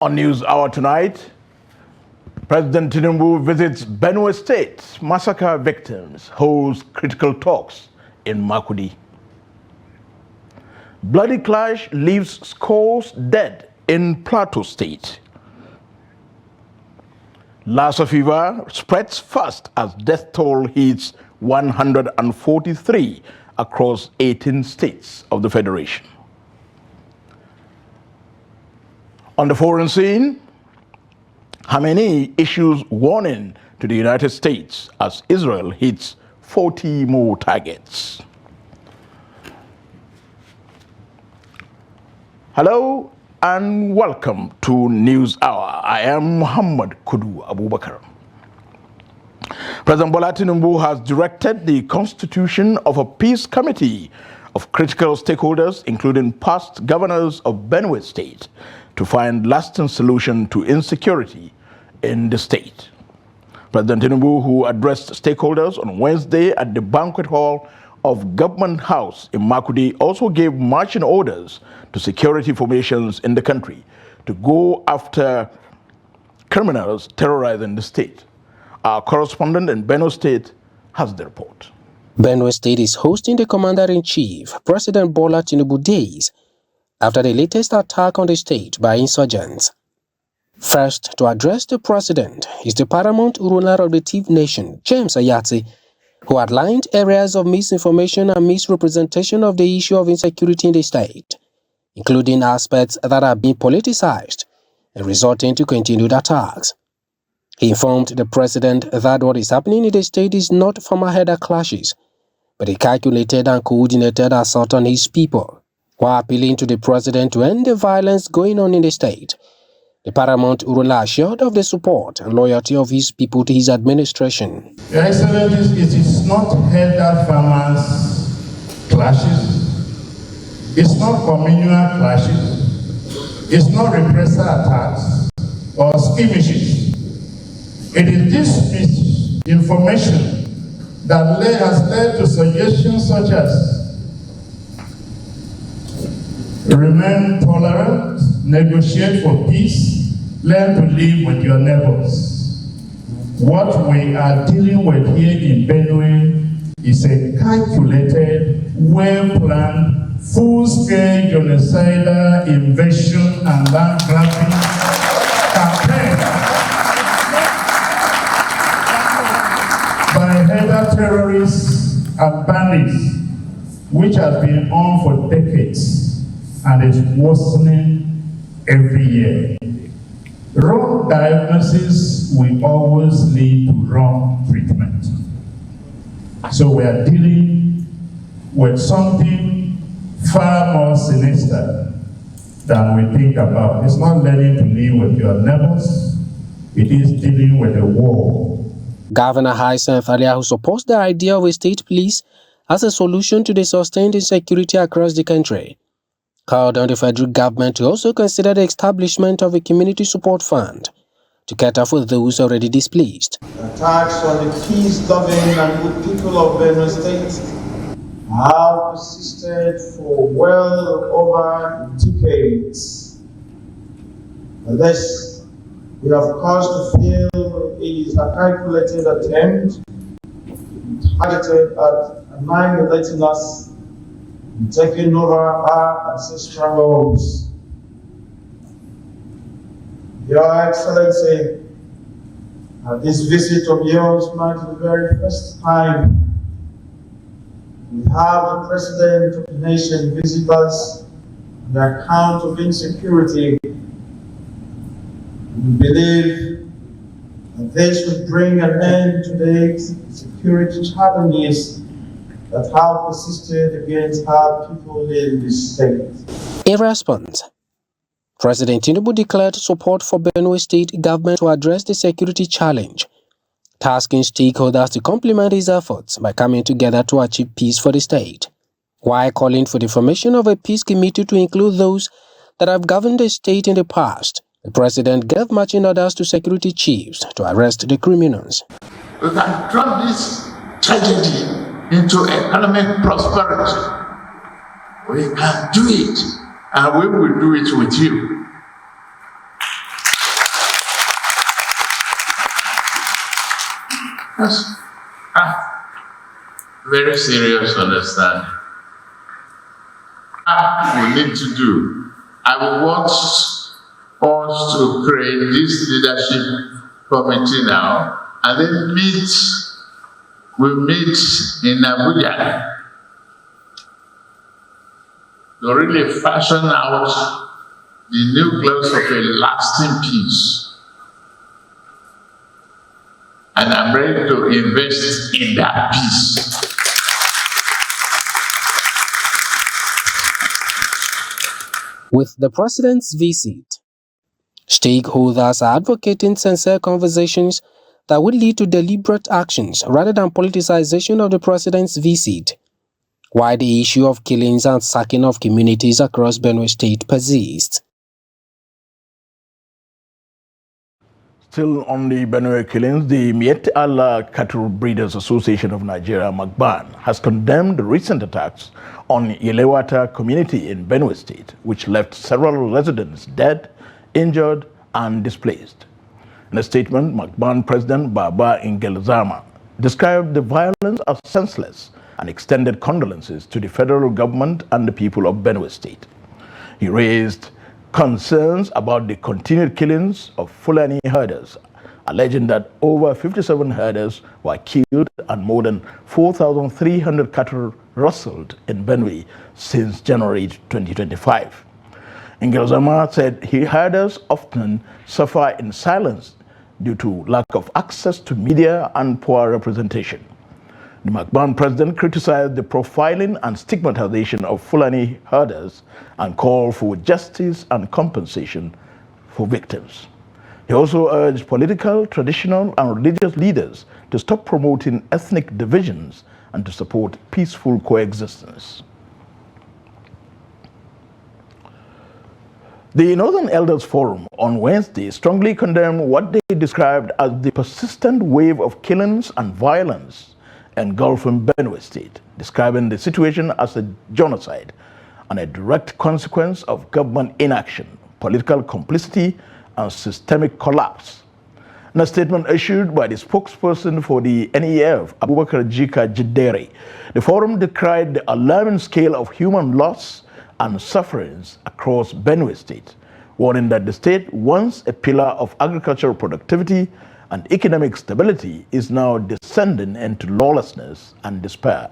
On News Hour tonight, President Tinubu visits Benue State. Massacre victims holds critical talks in Makurdi. Bloody clash leaves scores dead in Plateau State. Lassa fever spreads fast as death toll hits 143 across 18 states of the Federation. On the foreign scene, Khamenei issues warning to the United States as Israel hits 40 more targets. Hello and welcome to News Hour. I am Muhammad Kudu Abubakar. President Bola Tinubu has directed the constitution of a peace committee of critical stakeholders, including past governors of Benue State, to find lasting solution to insecurity in the state. President Tinubu, who addressed stakeholders on Wednesday at the banquet hall of Government House in Makurdi, also gave marching orders to security formations in the country to go after criminals terrorizing the state. Our correspondent in Benue State has the report. Benue State is hosting the Commander-in-Chief, President Bola Tinubu, days after the latest attack on the state by insurgents. First to address the president is the paramount ruler of the thief nation, James Ayati, who outlined areas of misinformation and misrepresentation of the issue of insecurity in the state, including aspects that are being politicized and resulting to continued attacks. He informed the president that what is happening in the state is not former-header clashes, but a calculated and coordinated assault on his people. While appealing to the president to end the violence going on in the state, the paramount ruler assured of the support and loyalty of his people to his administration. Your Excellencies, it is not header farmers' clashes, it's not communal clashes, it's not repressor attacks or skirmishes. It is this misinformation that has led to suggestions such as remain tolerant, negotiate for peace, learn to live with your neighbors. What we are dealing with here in Benue is a calculated, well-planned, full-scale genocidal invasion and land grabbing campaign by header terrorists and bandits, which has been on for decades and is worsening every year. Wrong diagnosis will always lead to wrong treatment. So we are dealing with something far more sinister than we think about. It's not learning to live with your neighbors, it is dealing with a war. Governor Hyacinth Alia, who supports the idea of a state police as a solution to the sustained insecurity across the country, called on the federal government to also consider the establishment of a community support fund to cater for those already displaced. Attacks on the peace-loving and good people of Benue State have persisted for well over decades. This we have caused to feel is a calculated attempt targeted at annihilating us, taking over our ancestral homes. Your Excellency, this visit of yours marks the very first time we have the President of the nation visit us on the account of insecurity. We believe that this will bring an end to the security challenges that have persisted against our people in this state. In response, President Tinubu declared support for Benue State government to address the security challenge, tasking stakeholders to complement his efforts by coming together to achieve peace for the state, while calling for the formation of a peace committee to include those that have governed the state in the past. The president gave marching orders to security chiefs to arrest the criminals. We can turn this tragedy into economic prosperity. We can do it, and we will do it with you. That's very serious understanding. We need to do. I want us to create this leadership committee now, and then we meet in Abuja to really fashion out the nucleus of a lasting peace. And I'm ready to invest in that peace. With the president's visit, stakeholders are advocating sincere conversations that would lead to deliberate actions rather than politicization of the president's visit, while the issue of killings and sacking of communities across Benue State persists. Still on the Benue killings, the Miet Allah Cattle Breeders Association of Nigeria, MACBAN, has condemned the recent attacks on Yelewata community in Benue State, which left several residents dead, injured, and displaced. In a statement, MACBAN President Baba Ingelzama described the violence as senseless and extended condolences to the federal government and the people of Benue State. He raised concerns about the continued killings of Fulani herders, alleging that over 57 herders were killed and more than 4,300 cattle rustled in Benue since January 2025. Ingelzama said herders often suffer in silence due to lack of access to media and poor representation. The MACBAN president criticized the profiling and stigmatization of Fulani herders and called for justice and compensation for victims. He also urged political, traditional, and religious leaders to stop promoting ethnic divisions and to support peaceful coexistence. The Northern Elders Forum on Wednesday strongly condemned what they described as the persistent wave of killings and violence engulfing Benue State, describing the situation as a genocide and a direct consequence of government inaction, political complicity, and systemic collapse. In a statement issued by the spokesperson for the NEF, Abubakar Jika Jidere, the forum decried the alarming scale of human loss and sufferings across Benue State, warning that the state, once a pillar of agricultural productivity and economic stability, is now descending into lawlessness and despair.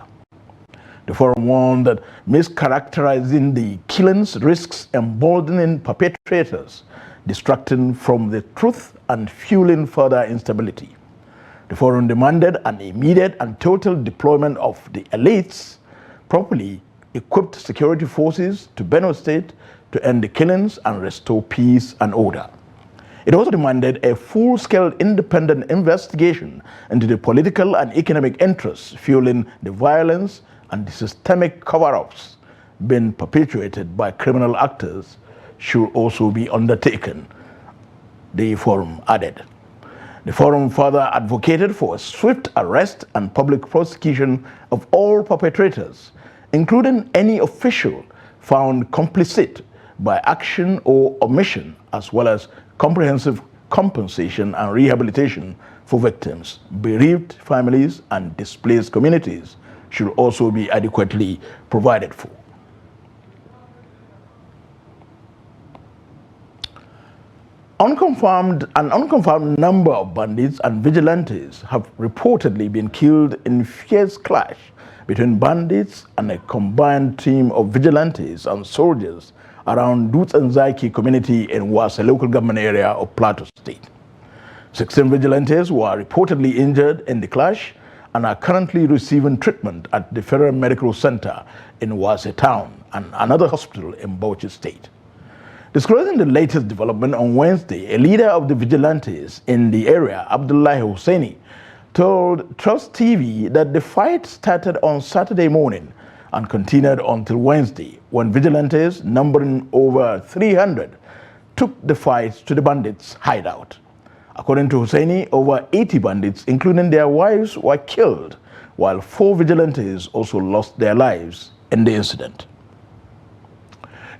The forum warned that mischaracterizing the killings risks emboldening perpetrators, distracting from the truth and fueling further instability. The forum demanded an immediate and total deployment of the elites, properly equipped security forces to Benue State to end the killings and restore peace and order. It also demanded a full-scale independent investigation into the political and economic interests fueling the violence and the systemic cover-ups being perpetuated by criminal actors should also be undertaken, the forum added. The forum further advocated for a swift arrest and public prosecution of all perpetrators, including any official found complicit by action or omission, as well as comprehensive compensation and rehabilitation for victims. Bereaved families and displaced communities should also be adequately provided for. An unconfirmed number of bandits and vigilantes have reportedly been killed in fierce clash between bandits and a combined team of vigilantes and soldiers around Dutz-Nzaki community in Wase local government area of Plateau State. 16 vigilantes were reportedly injured in the clash and are currently receiving treatment at the Federal Medical Center in Wase town and another hospital in Bauchi State. Disclosing the latest development on Wednesday, a leader of the vigilantes in the area, Abdullahi Hussaini, told Trust TV that the fight started on Saturday morning and continued until Wednesday, when vigilantes numbering over 300 took the fight to the bandits' hideout. According to Hussaini, over 80 bandits, including their wives, were killed, while 4 vigilantes also lost their lives in the incident.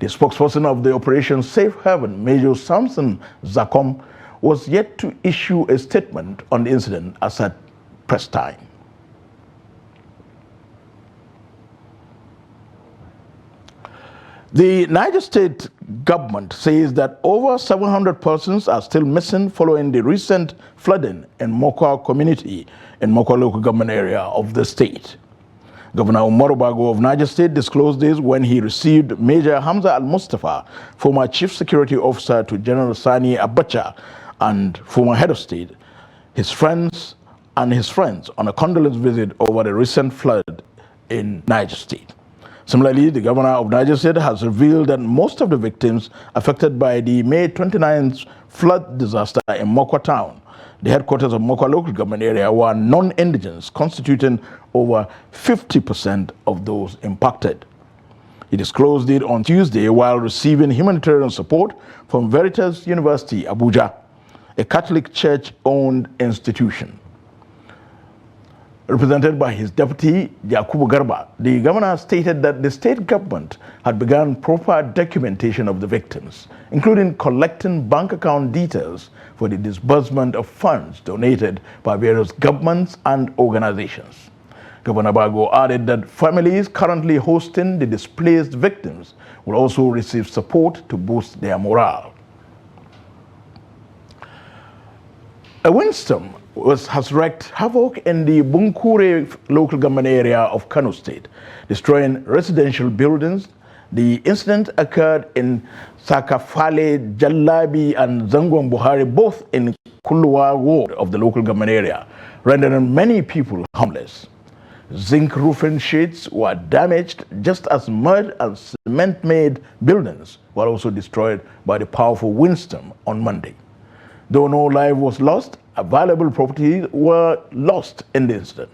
The spokesperson of the Operation Safe Haven, Major Samson Zakom, was yet to issue a statement on the incident as at Press Time. The Niger State government says that over 700 persons are still missing following the recent flooding in Mokwa community in Mokwa local government area of the state. Governor Umaru Bago of Niger State disclosed this when he received Major Hamza Al-Mustafa, former Chief Security Officer to General Sani Abacha and former head of state, his friends on a condolence visit over the recent flood in Niger State. Similarly, the governor of Niger State has revealed that most of the victims affected by the May 29th flood disaster in Mokwa town, the headquarters of Mokwa local government area, were non-indigents, constituting over 50% of those impacted. He disclosed it on Tuesday while receiving humanitarian support from Veritas University, Abuja, a Catholic church-owned institution. Represented by his deputy, Yakubu Garba, the governor stated that the state government had begun proper documentation of the victims, including collecting bank account details for the disbursement of funds donated by various governments and organizations. Governor Bago added that families currently hosting the displaced victims will also receive support to boost their morale. A windstorm has wreaked havoc in the Bunkure local government area of Kano State, destroying residential buildings. The incident occurred in Sakafale, Jallabi, and Zangwan Buhari, both in Kuluwa ward of the local government area, rendering many people homeless. Zinc roofing sheets were damaged, just as mud and cement-made buildings were also destroyed by the powerful windstorm on Monday. Though no life was lost, valuable properties were lost in the incident.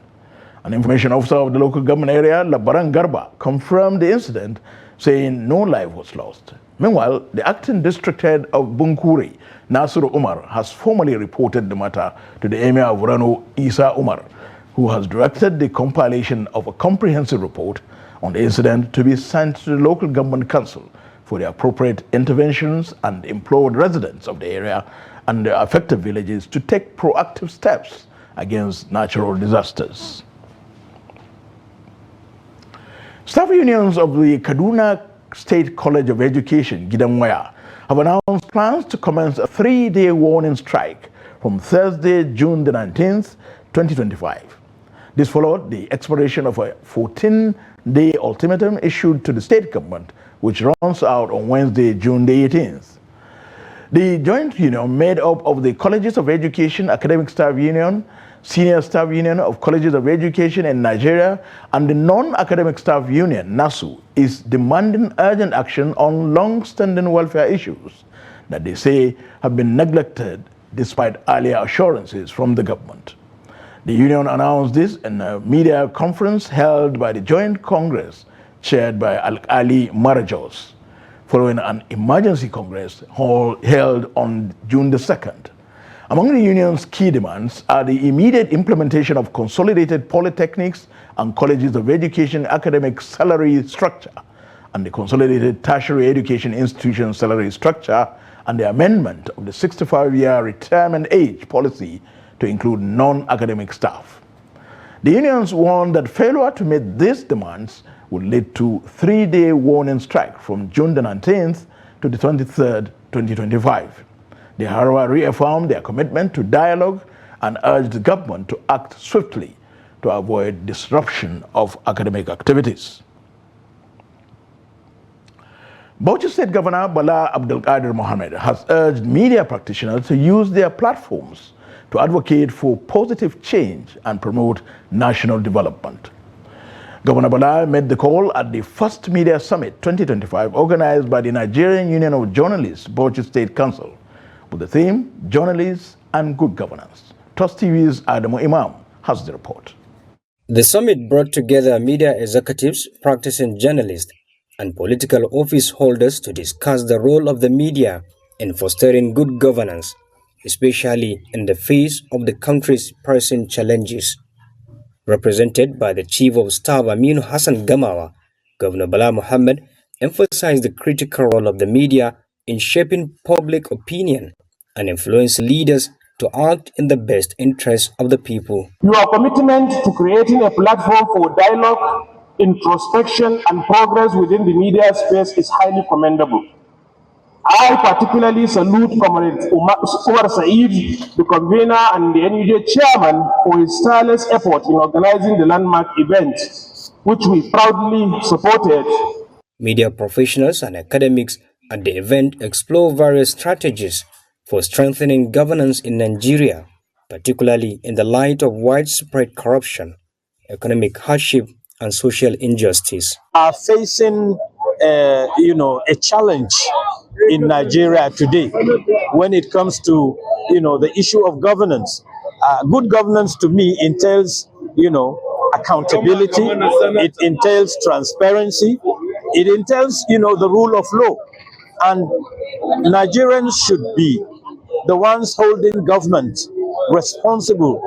An information officer of the local government area, Labaran Garba, confirmed the incident, saying no life was lost. Meanwhile, the acting district head of Bunkuri, Nasiru Umar, has formally reported the matter to the Emir of Rano, Isa Umar, who has directed the compilation of a comprehensive report on the incident to be sent to the local government council for the appropriate interventions, and implored residents of the area and the affected villages to take proactive steps against natural disasters. Staff unions of the Kaduna State College of Education, Gidamwaya, have announced plans to commence a 3-day warning strike from Thursday, June the 19th, 2025. This followed the expiration of a 14-day ultimatum issued to the state government, which runs out on Wednesday, June the 18th. The joint union, made up of the Colleges of Education Academic Staff Union, Senior Staff Union of Colleges of Education in Nigeria, and the Non-Academic Staff Union, NASU, is demanding urgent action on long-standing welfare issues that they say have been neglected despite earlier assurances from the government. The union announced this in a media conference held by the Joint Congress chaired by Ali Marajos, following an emergency congress held on June the 2nd. Among the union's key demands are the immediate implementation of consolidated polytechnics and colleges of education academic salary structure, and the consolidated tertiary education institution salary structure, and the amendment of the 65-year retirement age policy to include non-academic staff. The unions warned that failure to meet these demands would lead to 3-day warning strike from June the 19th to the 23rd, 2025. They, however, reaffirmed their commitment to dialogue and urged the government to act swiftly to avoid disruption of academic activities. Bauchi State Governor Bala Abdulkadir Mohammed has urged media practitioners to use their platforms to advocate for positive change and promote national development. Governor Bala made the call at the First Media Summit 2025 organized by the Nigerian Union of Journalists, Bauchi State Council, with the theme, Journalists and Good Governance. Trust TV's Adamu Imam has the report. The summit brought together media executives, practicing journalists, and political office holders to discuss the role of the media in fostering good governance, especially in the face of the country's pressing challenges. Represented by the Chief of Staff Aminu Hassan Gamawa, Governor Bala Mohammed emphasized the critical role of the media in shaping public opinion and influencing leaders to act in the best interest of the people. Your commitment to creating a platform for dialogue, introspection, and progress within the media space is highly commendable. I particularly salute Comrade Umar Said, the convener and the NUJ chairman, for his tireless effort in organizing the landmark event, which we proudly supported. Media professionals and academics at the event explore various strategies for strengthening governance in Nigeria, particularly in the light of widespread corruption, economic hardship, and social injustice. Are facing, a challenge in Nigeria today when it comes to, the issue of governance. Good governance to me entails, accountability. It entails transparency. It entails, the rule of law. And Nigerians should be the ones holding government responsible,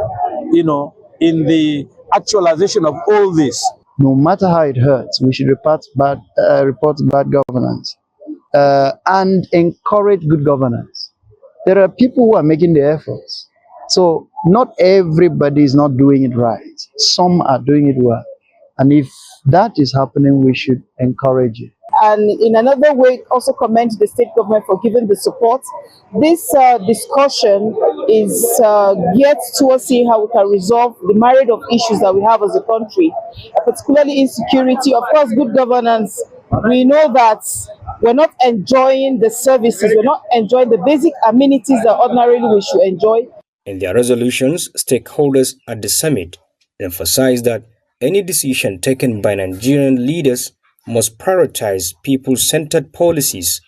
in the actualization of all this. No matter how it hurts, we should report bad governance and encourage good governance. There are people who are making the efforts. So not everybody is not doing it right. Some are doing it well. And if that is happening, we should encourage it. And in another way, also commend the state government for giving the support. This discussion is geared towards seeing how we can resolve the myriad of issues that we have as a country, particularly insecurity, of course, good governance. We know that we're not enjoying the services, we're not enjoying the basic amenities that ordinarily we should enjoy. In their resolutions, stakeholders at the summit emphasized that any decision taken by Nigerian leaders must prioritize people-centered policies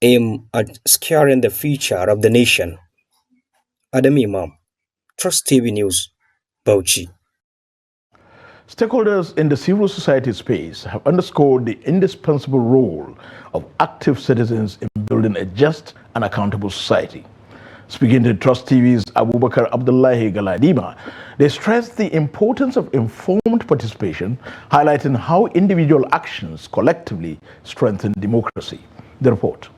aimed at securing the future of the nation. Adam Imam, Trust TV News, Bauchi. Stakeholders in the civil society space have underscored the indispensable role of active citizens in building a just and accountable society. Speaking to Trust TV's Abubakar Abdullahi Galadima, they stressed the importance of informed participation, highlighting how individual actions collectively strengthen democracy. The report.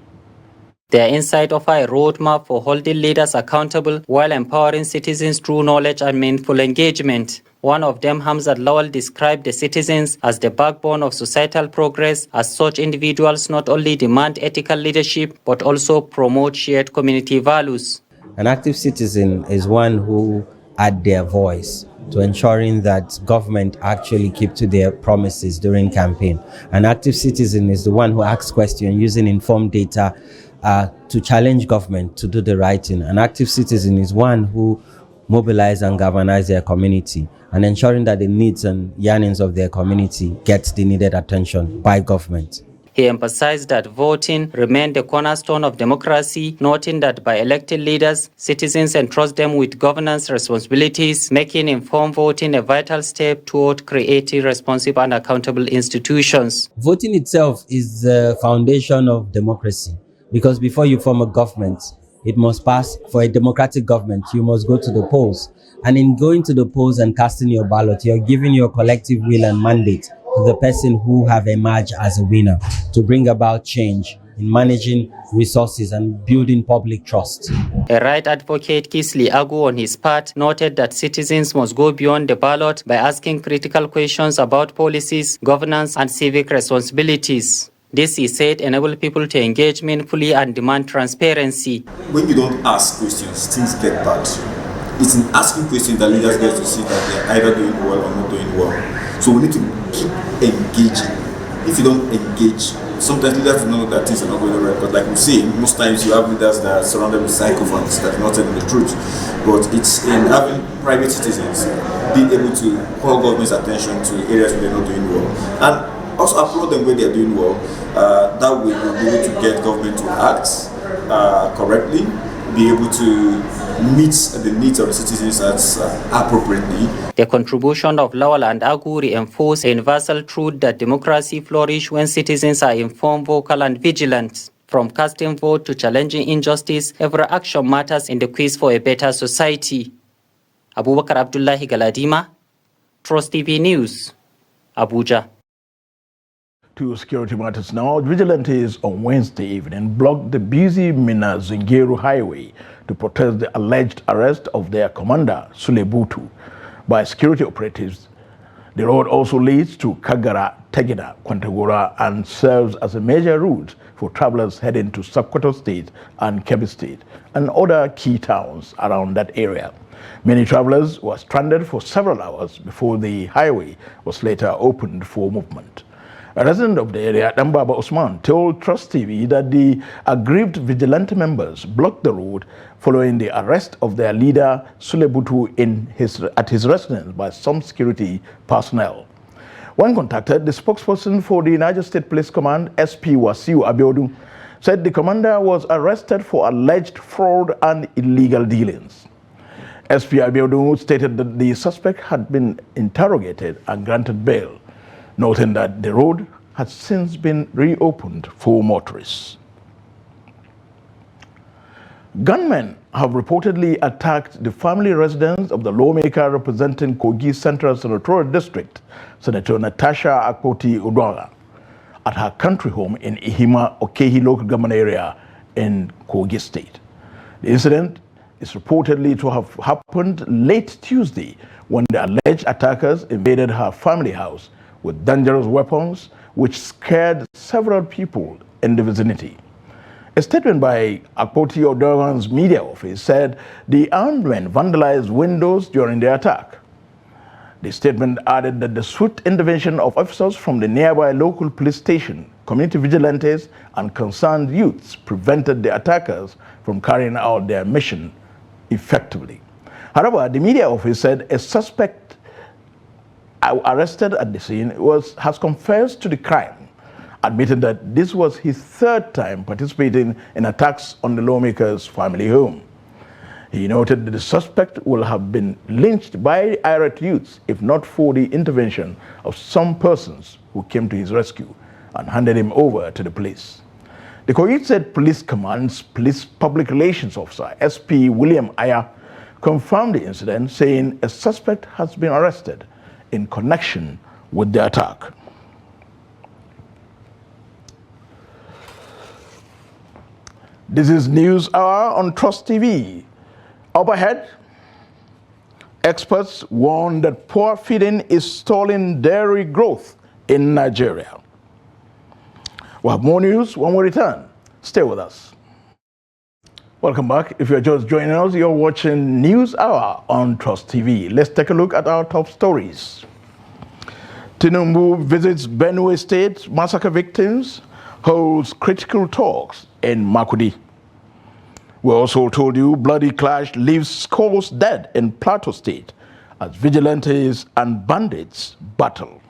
Their insight offer a roadmap for holding leaders accountable while empowering citizens through knowledge and meaningful engagement. One of them, Hamzat Lawal, described the citizens as the backbone of societal progress. As such, individuals not only demand ethical leadership, but also promote shared community values. An active citizen is one who add their voice to ensuring that government actually keep to their promises during campaign. An active citizen is the one who asks questions using informed data to challenge government to do the right thing. An active citizen is one who mobilize and galvanize their community and ensuring that the needs and yearnings of their community get the needed attention by government. He emphasized that voting remained the cornerstone of democracy, noting that by electing leaders, citizens entrust them with governance responsibilities, making informed voting a vital step toward creating responsive and accountable institutions. Voting itself is the foundation of democracy, because before you form a government, it must pass. For a democratic government, you must go to the polls. And in going to the polls and casting your ballot, you're giving your collective will and mandate to the person who have emerged as a winner to bring about change in managing resources and building public trust. A right advocate, Kisli Agu, on his part, noted that citizens must go beyond the ballot by asking critical questions about policies, governance, and civic responsibilities. This, he said, enables people to engage meaningfully and demand transparency. When you don't ask questions, things get bad. It's in asking questions that leaders get to see that they're either doing well or not doing well. So we need to keep engaging. If you don't engage, sometimes leaders know that things are not going right. But like we say, most times you have leaders that are surrounded with psychophants that are not telling the truth. But it's in having private citizens being able to call government's attention to areas where they're not doing well. And also applaud them where they're doing well. That way we'll be able to get government to act correctly, be able to meet the needs of the citizens appropriately. The contribution of Lawal and Agu reinforced the universal truth that democracy flourishes when citizens are informed, vocal, and vigilant. From casting vote to challenging injustice, every action matters in the quest for a better society. Abubakar Abdullahi Galadima, Trust TV News, Abuja. To security matters now, vigilantes on Wednesday evening blocked the busy Mina Zungeru Highway to protest the alleged arrest of their commander, Sulebutu, by security operatives. The road also leads to Kagara, Tegina, Kwantagora, and serves as a major route for travelers heading to Sokoto State and Kebbi State and other key towns around that area. Many travelers were stranded for several hours before the highway was later opened for movement. A resident of the area, Dambaba Osman, told Trust TV that the aggrieved vigilante members blocked the road following the arrest of their leader, Sulebutu, at his residence by some security personnel. When contacted, the spokesperson for the Niger State Police Command, SP Wasiu Abiodun, said the commander was arrested for alleged fraud and illegal dealings. SP Abiodun stated that the suspect had been interrogated and granted bail, noting that the road had since been reopened for motorists. Gunmen have reportedly attacked the family residence of the lawmaker representing Kogi Central Senatorial District, Senator Natasha Akpoti Udwala, at her country home in Ihima Okehi local government area in Kogi State. The incident is reportedly to have happened late Tuesday when the alleged attackers invaded her family house with dangerous weapons, which scared several people in the vicinity. A statement by Akpoti Odogan's media office said the armed men vandalized windows during the attack. The statement added that the swift intervention of officers from the nearby local police station, community vigilantes, and concerned youths prevented the attackers from carrying out their mission effectively. However, the media office said a suspect arrested at the scene has confessed to the crime, admitting that this was his third time participating in attacks on the lawmaker's family home. He noted that the suspect will have been lynched by irate youths if not for the intervention of some persons who came to his rescue and handed him over to the police. The Kogi State Police Command's Police Public Relations Officer, SP William Aya, confirmed the incident, saying a suspect has been arrested in connection with the attack. This is News Hour on Trust TV. Up ahead, experts warn that poor feeding is stalling dairy growth in Nigeria. We'll have more news when we return. Stay with us. Welcome back. If you're just joining us, you're watching News Hour on Trust TV. Let's take a look at our top stories. Tinubu visits Benue State massacre victims, holds critical talks in Makudi. We also told you bloody clash leaves scores dead in Plateau State as vigilantes and bandits battle.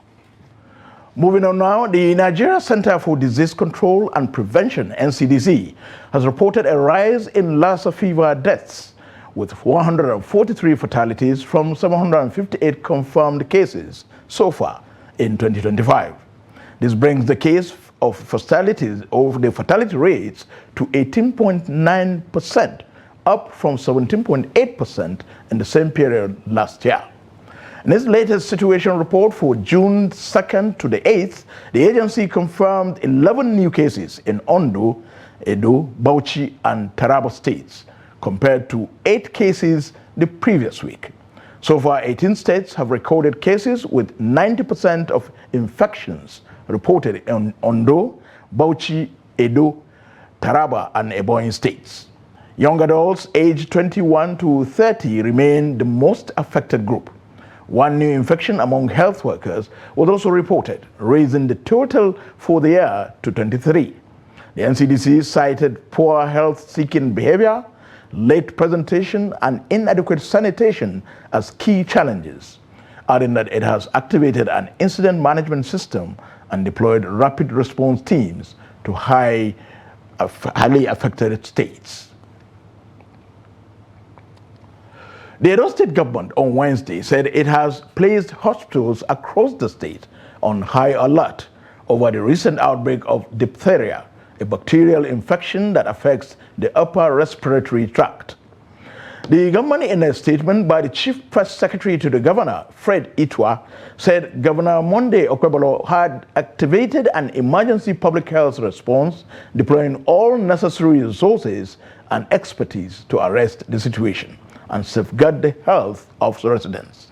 Moving on now, the Nigeria Center for Disease Control and Prevention, NCDC, has reported a rise in Lassa fever deaths with 143 fatalities from 758 confirmed cases so far in 2025. This brings the case of fatalities over the fatality rates to 18.9%, up from 17.8% in the same period last year. In its latest situation report for June 2nd to the 8th, the agency confirmed 11 new cases in Ondo, Edo, Bauchi, and Taraba states, compared to 8 cases the previous week. So far, 18 states have recorded cases with 90% of infections reported in Ondo, Bauchi, Edo, Taraba, and Ebonyi states. Young adults aged 21 to 30 remain the most affected group. One new infection among health workers was also reported, raising the total for the year to 23. The NCDC cited poor health-seeking behavior, late presentation, and inadequate sanitation as key challenges, adding that it has activated an incident management system and deployed rapid response teams to highly affected states. The Edo State government on Wednesday said it has placed hospitals across the state on high alert over the recent outbreak of diphtheria, a bacterial infection that affects the upper respiratory tract. The government, in a statement by the Chief Press Secretary to the Governor, Fred Itwa, said Governor Monday Okwebolo had activated an emergency public health response, deploying all necessary resources and expertise to arrest the situation and safeguard the health of the residents.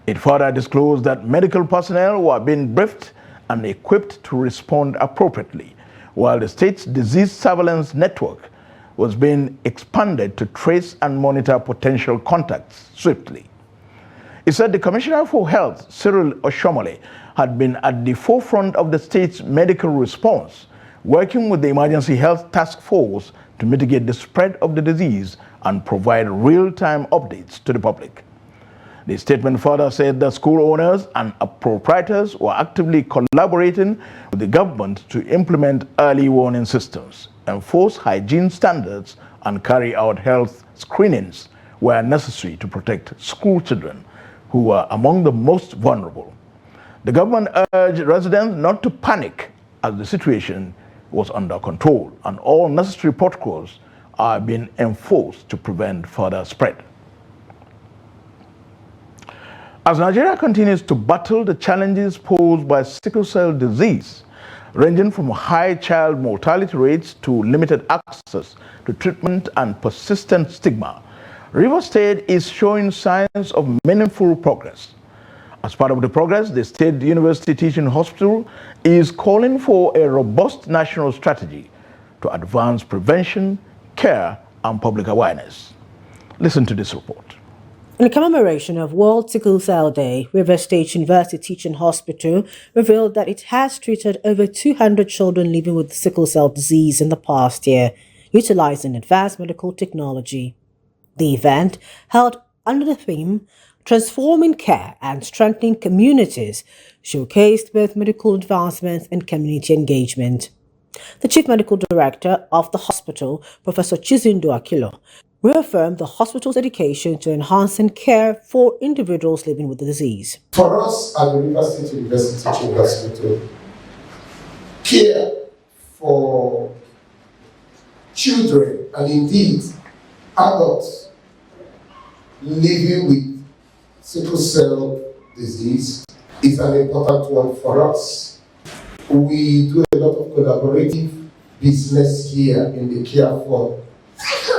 It further disclosed that medical personnel were being briefed and equipped to respond appropriately, while the state's disease surveillance network was being expanded to trace and monitor potential contacts swiftly. It said the Commissioner for Health, Cyril Oshomole, had been at the forefront of the state's medical response, working with the Emergency Health Task Force to mitigate the spread of the disease and provide real-time updates to the public. The statement further said that school owners and proprietors were actively collaborating with the government to implement early warning systems, enforce hygiene standards, and carry out health screenings where necessary to protect school children who were among the most vulnerable. The government urged residents not to panic as the situation was under control and all necessary protocols are being enforced to prevent further spread. As Nigeria continues to battle the challenges posed by sickle cell disease, ranging from high child mortality rates to limited access to treatment and persistent stigma, Rivers State is showing signs of meaningful progress. As part of the progress, the State University Teaching Hospital is calling for a robust national strategy to advance prevention, care, and public awareness. Listen to this report. In commemoration of World Sickle Cell Day, Rivers State University Teaching Hospital revealed that it has treated over 200 children living with sickle cell disease in the past year, utilizing advanced medical technology. The event, held under the theme Transforming Care and Strengthening Communities, showcased both medical advancements and community engagement. The Chief Medical Director of the hospital, Professor Chizindo Akilo, reaffirmed the hospital's dedication to enhancing care for individuals living with the disease. For us at the Rivers State University Teaching Hospital, care for children and indeed adults living with sickle cell disease is an important one for us. We do a lot of collaborative business here in the care for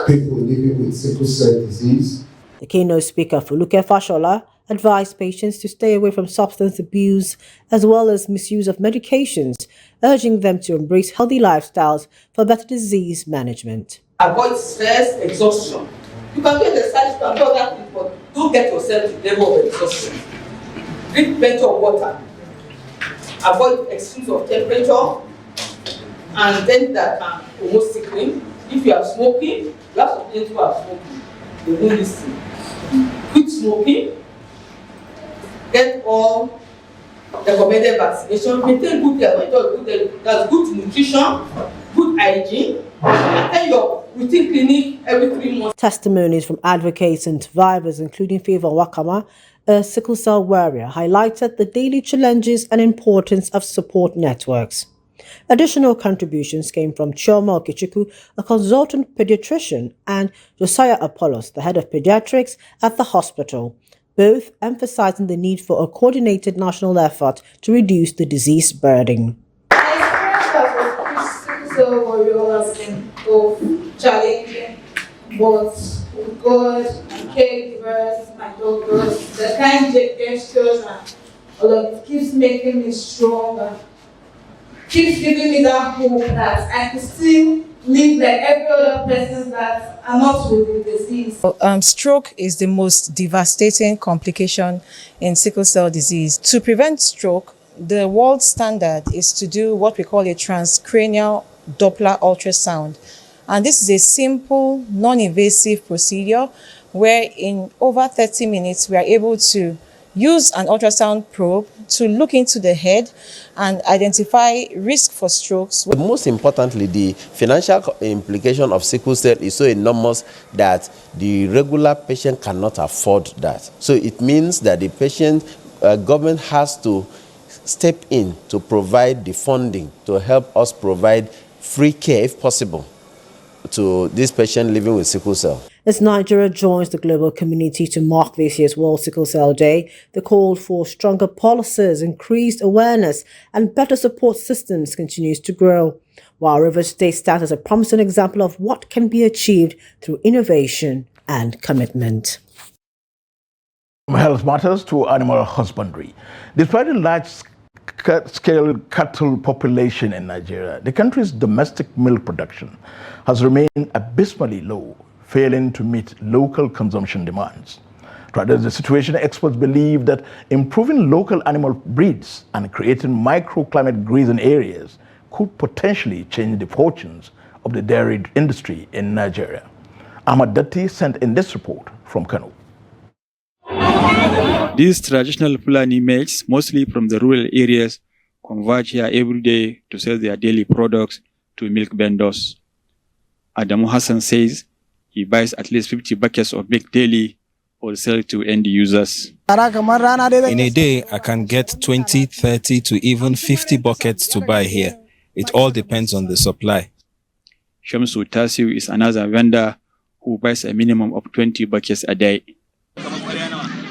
people living with sickle cell disease. The keynote speaker, Fuluke Fashola, advised patients to stay away from substance abuse as well as misuse of medications, urging them to embrace healthy lifestyles for better disease management. Avoid stress, exhaustion. You can get the side, you can do other things, but don't get yourself to the level of exhaustion. Drink plenty of water. Avoid extremes of temperature and then that can promote sickling. If you are smoking, you have some people who are smoking. They don't listen. Quit smoking. Get all recommended vaccination. Maintain good health. That's good nutrition, good hygiene. Attend your routine clinic every 3 months. Testimonies from advocates and survivors, including Favor Wakama, a sickle cell warrior, highlighted the daily challenges and importance of support networks. Additional contributions came from Chioma Okechukwu, a consultant pediatrician, and Josiah Apollos, the head of pediatrics at the hospital, both emphasizing the need for a coordinated national effort to reduce the disease burden. Sickle cell warrior has been both challenging, but with God and caregivers, my doctors, the kind gestures and all of it keeps making me stronger. Keeps giving me that hope that I can still live like every other person that are not with the disease. Stroke is the most devastating complication in sickle cell disease. To prevent stroke, the world standard is to do what we call a transcranial Doppler ultrasound. And this is a simple, non-invasive procedure where in over 30 minutes we are able to use an ultrasound probe to look into the head and identify risk for strokes. But most importantly, the financial implication of sickle cell is so enormous that the regular patient cannot afford that. So it means that the patient, government has to step in to provide the funding to help us provide free care, if possible, to this patient living with sickle cell. As Nigeria joins the global community to mark this year's World Sickle Cell Day, the call for stronger policies, increased awareness, and better support systems continues to grow, while Rivers State stands as a promising example of what can be achieved through innovation and commitment. From health matters to animal husbandry. Despite a large-scale cattle population in Nigeria, the country's domestic milk production has remained abysmally low, failing to meet local consumption demands. To address the situation, experts believe that improving local animal breeds and creating microclimate grazing areas could potentially change the fortunes of the dairy industry in Nigeria. Ahmad Datti sent in this report from Kano. These traditional Fulani males, mostly from the rural areas, converge here every day to sell their daily products to milk vendors. Adamu Hassan says he buys at least 50 buckets of milk daily or sell to end users. In a day, I can get 20, 30 to even 50 buckets to buy here. It all depends on the supply. Shamsu Tasiu is another vendor who buys a minimum of 20 buckets a day.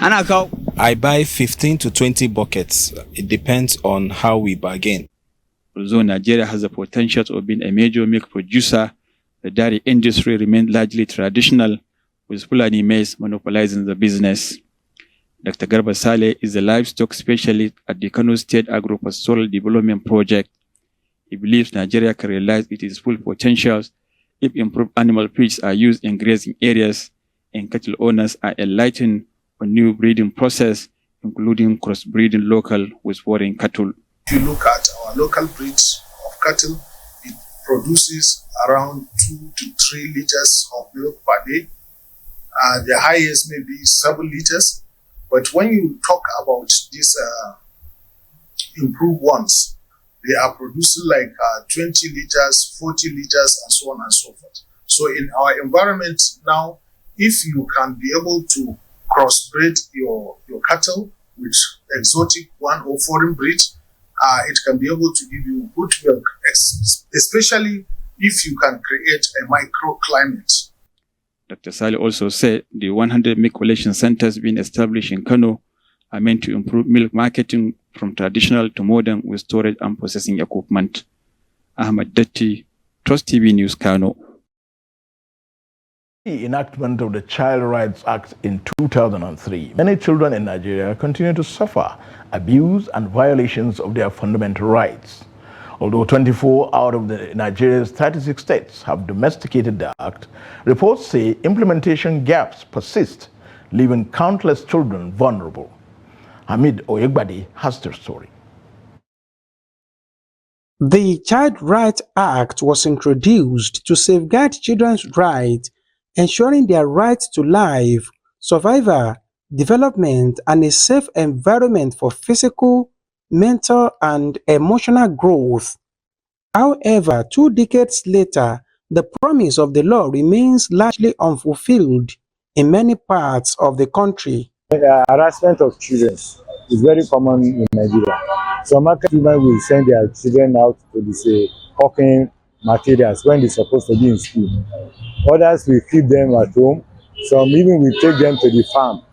I buy 15 to 20 buckets. It depends on how we bargain. Although Nigeria has the potential of being a major milk producer, the dairy industry remains largely traditional, with Fulani maize monopolizing the business. Dr. Garba Saleh is a livestock specialist at the Kano State Agro-Pastoral Development Project. He believes Nigeria can realize its full potentials if improved animal feeds are used in grazing areas and cattle owners are enlightened on new breeding process, including crossbreeding local with foreign cattle. If you look at our local breeds of cattle, it produces around 2 to 3 liters of milk per day. The highest may be 7 liters. But when you talk about these improved ones, they are producing like 20 liters, 40 liters, and so on and so forth. So in our environment now, if you can be able to crossbreed your cattle with exotic one or foreign breed, it can be able to give you good milk, especially if you can create a microclimate. Dr. Saleh also said the 100 milk collection centers being established in Kano are meant to improve milk marketing from traditional to modern with storage and processing equipment. Ahmad Datti, Trust TV News, Kano. The enactment of the Child Rights Act in 2003, many children in Nigeria continue to suffer abuse and violations of their fundamental rights. Although 24 out of Nigeria's 36 states have domesticated the act, reports say implementation gaps persist, leaving countless children vulnerable. Hamid Oyegbadi has the story. The Child Rights Act was introduced to safeguard children's rights, ensuring their right to life, survival, development, and a safe environment for physical, mental, and emotional growth. However, 2 decades later, the promise of the law remains largely unfulfilled in many parts of the country. Harassment of children is very common in Nigeria. Some women will send their children out to this hawking materials when they're supposed to be in school. Others will keep them at home. Some even will take them to the farm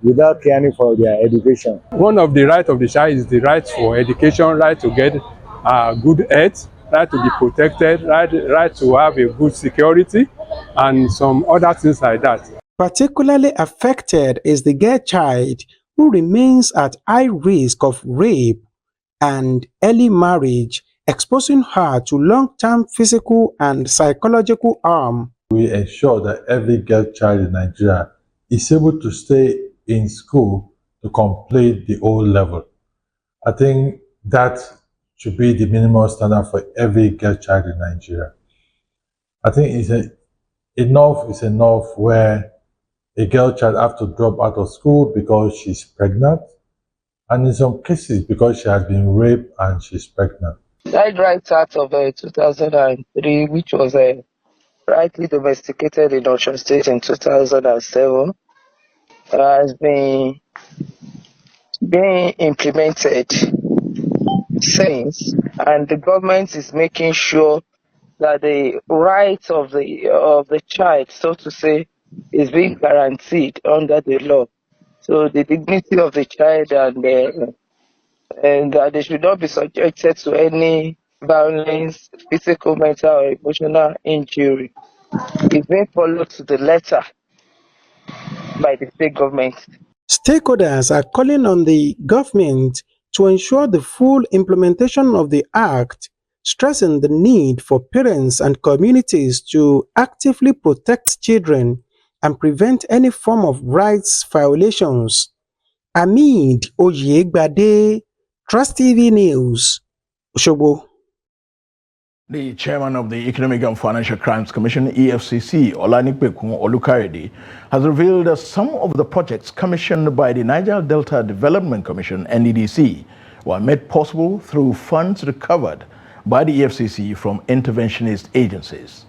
without caring for their education. One of the rights of the child is the right for education, right to get good health, right to be protected, right to have a good security, and some other things like that. Particularly affected is the girl child, who remains at high risk of rape and early marriage, exposing her to long-term physical and psychological harm. We ensure that every girl child in Nigeria is able to stay in school to complete the O level. I think that should be the minimum standard for every girl child in Nigeria. I think enough is enough where a girl child has to drop out of school because she's pregnant, and in some cases because she has been raped and she's pregnant. Child Rights Act of 2003, which was rightly domesticated in Osun State in 2007, has been being implemented since, and the government is making sure that the rights of the child, so to say, is being guaranteed under the law. So the dignity of the child and that they should not be subjected to any violence, physical, mental, or emotional injury is being followed to the letter by the state government. Stakeholders are calling on the government to ensure the full implementation of the Act, stressing the need for parents and communities to actively protect children and prevent any form of rights violations. Hamid Oyegbade, Trust TV News, Osogbo. The chairman of the Economic and Financial Crimes Commission, EFCC, Olanipekun Olukayede, has revealed that some of the projects commissioned by the Niger Delta Development Commission, NDDC, were made possible through funds recovered by the EFCC from interventionist agencies.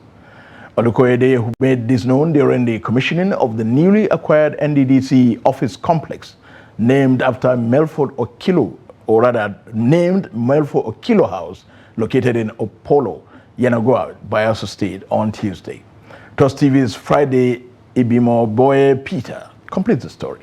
Olukayede, who made this known during the commissioning of the newly acquired NDDC office complex, named after Melford Okilo, or rather named Melford Okilo House, located in Opolo, Yenagoa, Bayelsa State, on Tuesday. Trust TV's Friday Ibimo Boye Peter completes the story.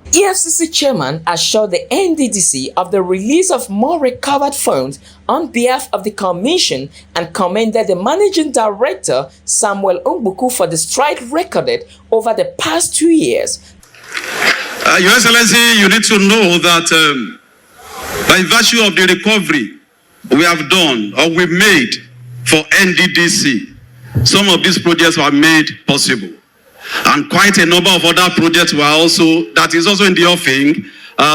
EFCC chairman assured the NDDC of the release of more recovered funds on behalf of the commission and commended the managing director, Samuel Umbuku, for the stride recorded over the past 2 years. Your Excellency, you need to know that by virtue of the recovery we have done or we made for NDDC, some of these projects were made possible. And quite a number of other projects were also, that is also in the offing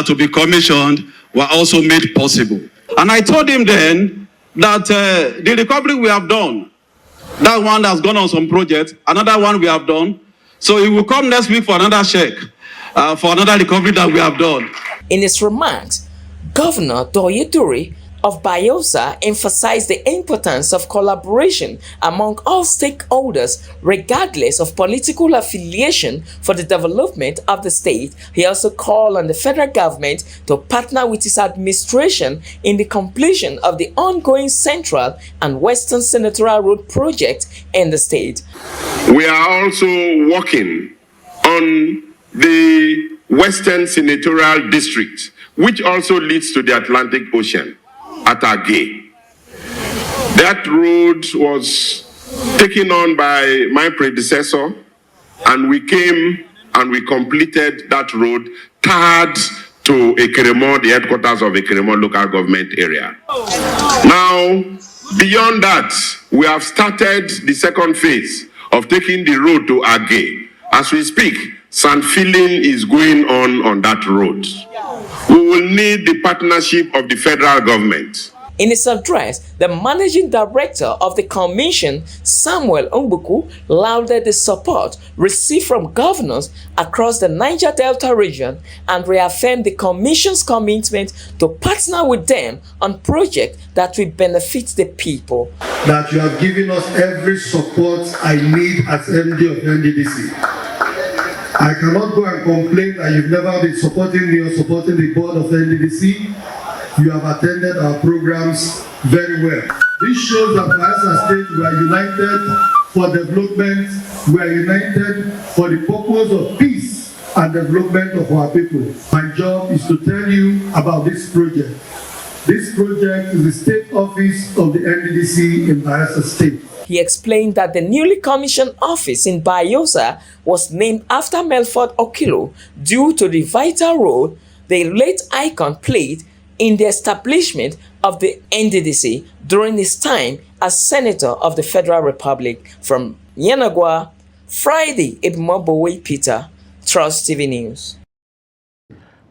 to be commissioned, were also made possible. And I told him then that the recovery we have done, that one has gone on some projects, another one we have done. So he will come next week for another check, for another recovery that we have done. In his remarks, Governor Doyeduri of Bayelsa emphasized the importance of collaboration among all stakeholders, regardless of political affiliation, for the development of the state. He also called on the federal government to partner with his administration in the completion of the ongoing Central and Western Senatorial Road project in the state. We are also working on the Western Senatorial District, which also leads to the Atlantic Ocean at Agay. That road was taken on by my predecessor, and we came and we completed that road third to Ekeremo, the headquarters of Ekeremo local government area. Now, beyond that, we have started the second phase of taking the road to Agay. As we speak, sand filling is going on that road. We will need the partnership of the federal government. In his address, the managing director of the commission, Samuel Umbuku, lauded the support received from governors across the Niger Delta region and reaffirmed the commission's commitment to partner with them on projects that will benefit the people. That you have given us every support I need as MD of NDDC. I cannot go and complain that you've never been supporting me or supporting the board of NDDC. You have attended our programs very well. This shows that Bayelsa State we are united for development, we are united for the purpose of peace and development of our people. My job is to tell you about this project. This project is the state office of the NDDC in Bayelsa State. He explained that the newly commissioned office in Bayelsa was named after Melford Okilo due to the vital role the late icon played in the establishment of the NDDC during his time as Senator of the Federal Republic. From Yenagoa, Friday Ibmo Peter, Trust TV News.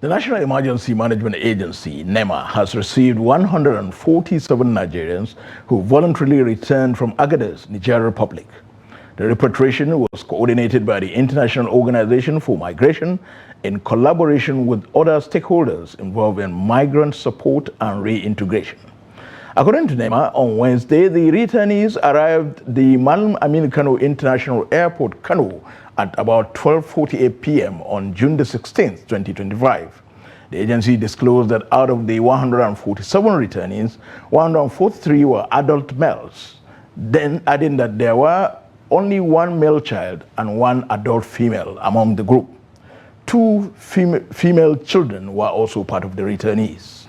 The National Emergency Management Agency, NEMA, has received 147 Nigerians who voluntarily returned from Agadez, Niger Republic. The repatriation was coordinated by the International Organization for Migration in collaboration with other stakeholders involved in migrant support and reintegration. According to NEMA, on Wednesday, the returnees arrived at the Malum Amin Kano International Airport, Kano, at about 12:48 p.m. on June the 16th, 2025. The agency disclosed that out of the 147 returnees, 143 were adult males, then adding that there were only one male child and one adult female among the group. Two female children were also part of the returnees.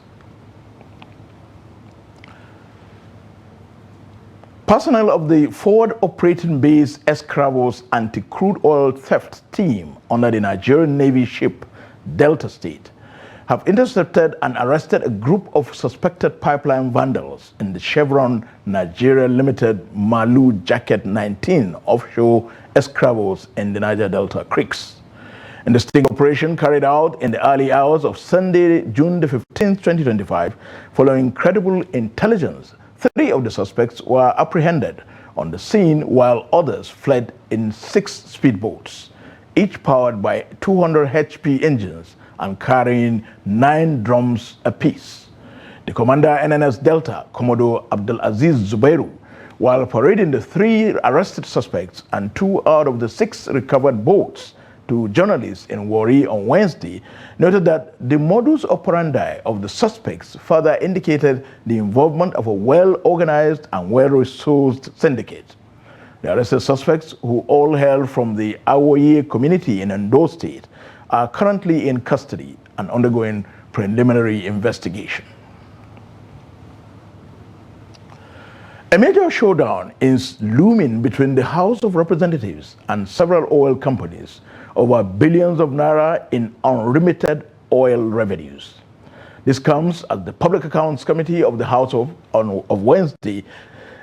Personnel of the Forward Operating Base Escravos Anti-Crude Oil Theft Team under the Nigerian Navy ship Delta State have intercepted and arrested a group of suspected pipeline vandals in the Chevron Nigeria Limited Malu Jacket 19 offshore Escravos in the Niger Delta creeks. In the sting operation carried out in the early hours of Sunday, June the 15th, 2025, following credible intelligence, 3 of the suspects were apprehended on the scene while others fled in 6 speedboats, each powered by 200 HP engines and carrying 9 drums apiece. The commander NNS Delta, Commodore Abdulaziz Zubairu, while parading the 3 arrested suspects and 2 out of the 6 recovered boats to journalists in Warri on Wednesday, noted that the modus operandi of the suspects further indicated the involvement of a well-organized and well-resourced syndicate. The arrested suspects, who all hail from the Awoye community in Ondo State, are currently in custody and undergoing preliminary investigation. A major showdown is looming between the House of Representatives and several oil companies over billions of naira in unremitted oil revenues. This comes as the Public Accounts Committee of the House of Wednesday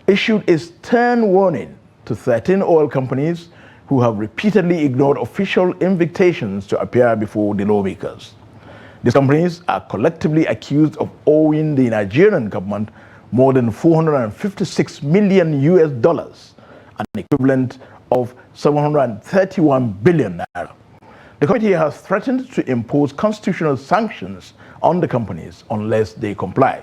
issued a stern warning to 13 oil companies who have repeatedly ignored official invitations to appear before the lawmakers. These companies are collectively accused of owing the Nigerian government more than $456 million, an equivalent of 731 billion naira. The committee has threatened to impose constitutional sanctions on the companies unless they comply.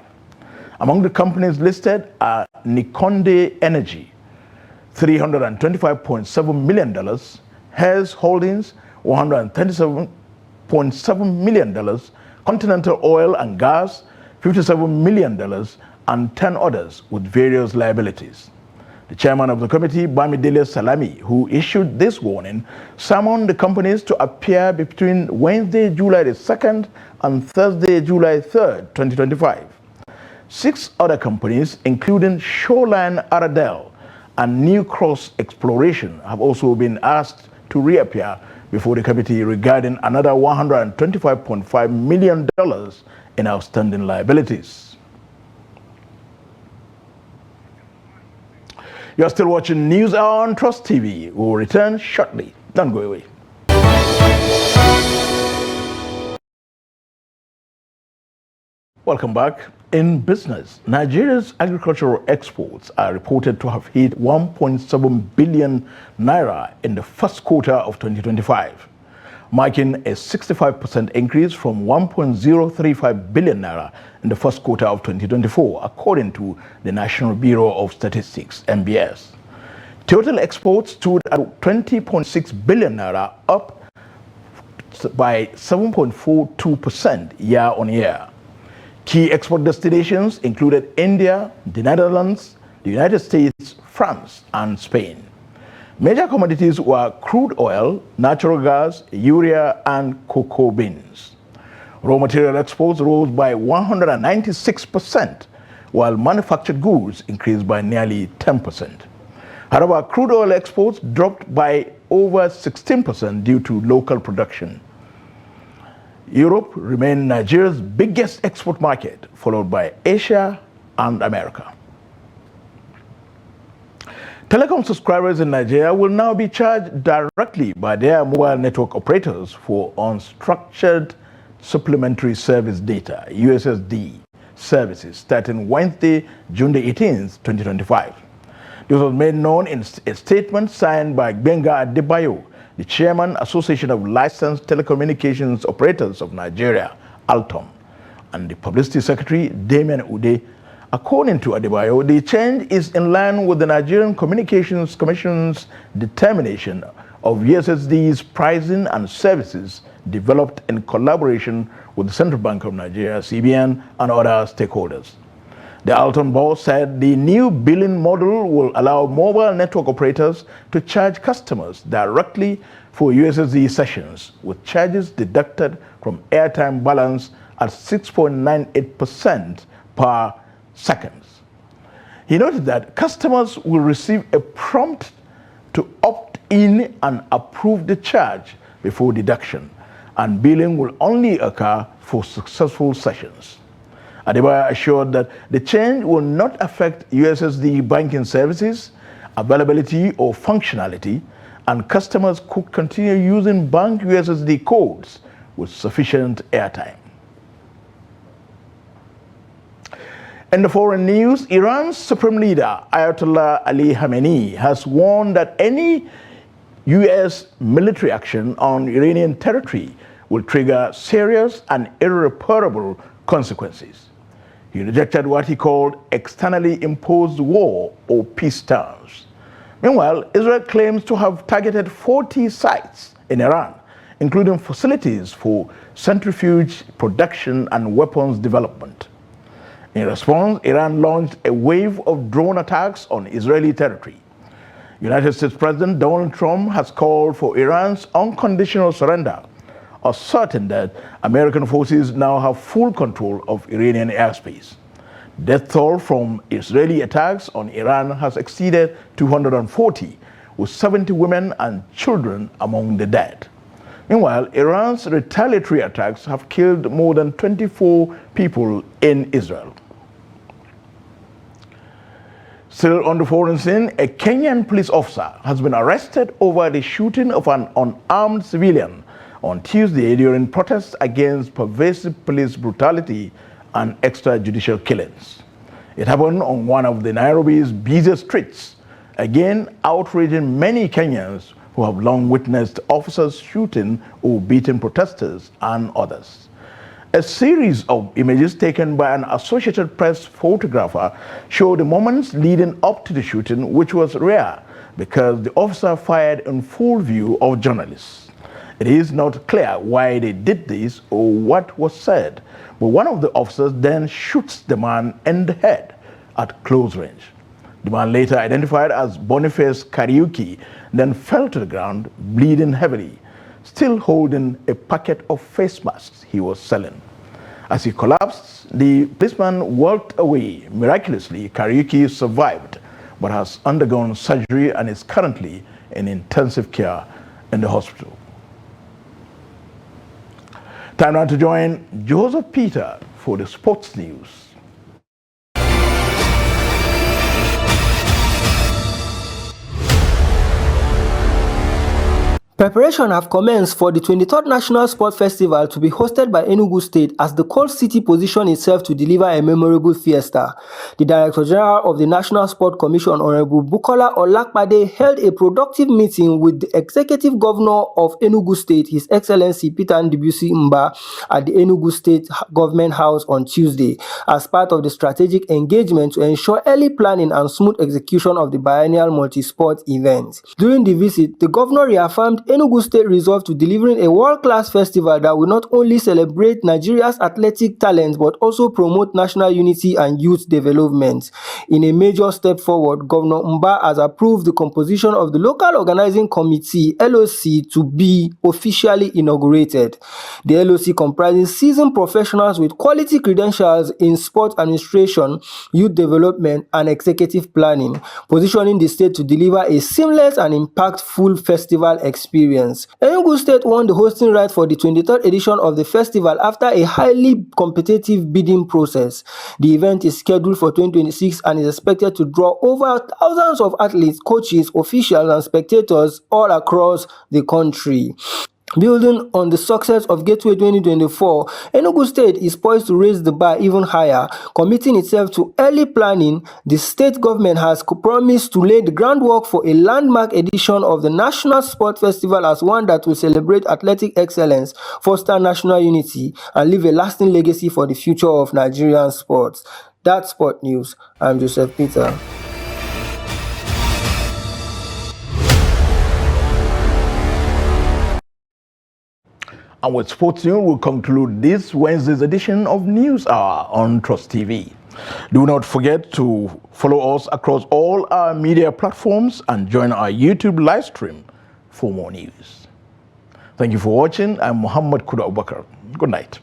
Among the companies listed are Nikonde Energy, $325.7 million, Hess Holdings, $137.7 million, Continental Oil and Gas, $57 million, and 10 others with various liabilities. The chairman of the committee, Bamidele Salami, who issued this warning, summoned the companies to appear between Wednesday, July the 2nd and Thursday, July 3rd, 2025. 6 other companies, including Shoreline Aradel and New Cross Exploration, have also been asked to reappear before the committee regarding another $125.5 million in outstanding liabilities. You are still watching News Hour on Trust TV. We will return shortly. Don't go away. Welcome back. In business, Nigeria's agricultural exports are reported to have hit 1.7 billion naira in the first quarter of 2025, marking a 65% increase from 1.035 billion naira in the first quarter of 2024, according to the National Bureau of Statistics, NBS. Total exports stood at 20.6 billion naira, up by 7.42% year-on-year. Key export destinations included India, the Netherlands, the United States, France, and Spain. Major commodities were crude oil, natural gas, urea, and cocoa beans. Raw material exports rose by 196%, while manufactured goods increased by nearly 10%. However, crude oil exports dropped by over 16% due to local production. Europe remained Nigeria's biggest export market, followed by Asia and America. Telecom subscribers in Nigeria will now be charged directly by their mobile network operators for unstructured supplementary service data, USSD, services starting Wednesday, June the 18th, 2025. This was made known in a statement signed by Gbenga Adebayo, the Chairman, Association of Licensed Telecommunications Operators of Nigeria, ALTON, and the Publicity Secretary, Damian Ude. According to Adebayo, the change is in line with the Nigerian Communications Commission's determination of USSD's pricing and services developed in collaboration with the Central Bank of Nigeria, CBN, and other stakeholders. The Alton board said the new billing model will allow mobile network operators to charge customers directly for USSD sessions, with charges deducted from airtime balance at 6.98% per second. He noted that customers will receive a prompt to opt in and approve the charge before deduction, and billing will only occur for successful sessions. Adebayo assured that the change will not affect USSD banking services, availability or functionality, and customers could continue using bank USSD codes with sufficient airtime. In the foreign news, Iran's supreme leader, Ayatollah Ali Khamenei, has warned that any U.S. military action on Iranian territory will trigger serious and irreparable consequences. He rejected what he called externally imposed war or peace terms. Meanwhile, Israel claims to have targeted 40 sites in Iran, including facilities for centrifuge production and weapons development. In response, Iran launched a wave of drone attacks on Israeli territory. United States President Donald Trump has called for Iran's unconditional surrender, asserting that American forces now have full control of Iranian airspace. Death toll from Israeli attacks on Iran has exceeded 240, with 70 women and children among the dead. Meanwhile, Iran's retaliatory attacks have killed more than 24 people in Israel. Still on the foreign scene, a Kenyan police officer has been arrested over the shooting of an unarmed civilian on Tuesday during protests against pervasive police brutality and extrajudicial killings. It happened on one of the Nairobi's busiest streets, again outraging many Kenyans who have long witnessed officers shooting or beating protesters and others. A series of images taken by an Associated Press photographer show the moments leading up to the shooting, which was rare because the officer fired in full view of journalists. It is not clear why they did this or what was said, but one of the officers then shoots the man in the head at close range. The man, later identified as Boniface Kariuki, then fell to the ground, bleeding heavily, still holding a packet of face masks he was selling. As he collapsed, the policeman walked away. Miraculously, Kariuki survived, but has undergone surgery and is currently in intensive care in the hospital. Time now to join Joseph Peter for the sports news. Preparation have commenced for the 23rd National Sport Festival to be hosted by Enugu State as the cold city positioned itself to deliver a memorable fiesta. The Director General of the National Sport Commission, Honorable Bukola Olakpade, held a productive meeting with the Executive Governor of Enugu State, His Excellency Peter Ndibusi Mba, at the Enugu State Government House on Tuesday, as part of the strategic engagement to ensure early planning and smooth execution of the biennial multi-sport event. During the visit, the governor reaffirmed Enugu State resolved to delivering a world-class festival that will not only celebrate Nigeria's athletic talent but also promote national unity and youth development. In a major step forward, Governor Mba has approved the composition of the local organizing committee (LOC) to be officially inaugurated. The LOC comprises seasoned professionals with quality credentials in sport administration, youth development, and executive planning, positioning the state to deliver a seamless and impactful festival experience. Enugu State won the hosting right for the 23rd edition of the festival after a highly competitive bidding process. The event is scheduled for 2026 and is expected to draw over thousands of athletes, coaches, officials, and spectators all across the country. Building on the success of Gateway 2024, Enugu State is poised to raise the bar even higher. Committing itself to early planning, the state government has promised to lay the groundwork for a landmark edition of the National Sport Festival as one that will celebrate athletic excellence, foster national unity, and leave a lasting legacy for the future of Nigerian sports. That's Sport News. I'm Joseph Peter. And with sports news, we'll conclude this Wednesday's edition of News Hour on Trust TV. Do not forget to follow us across all our media platforms and join our YouTube live stream for more news. Thank you for watching. I'm Muhammad Kuda Abubakar. Good night.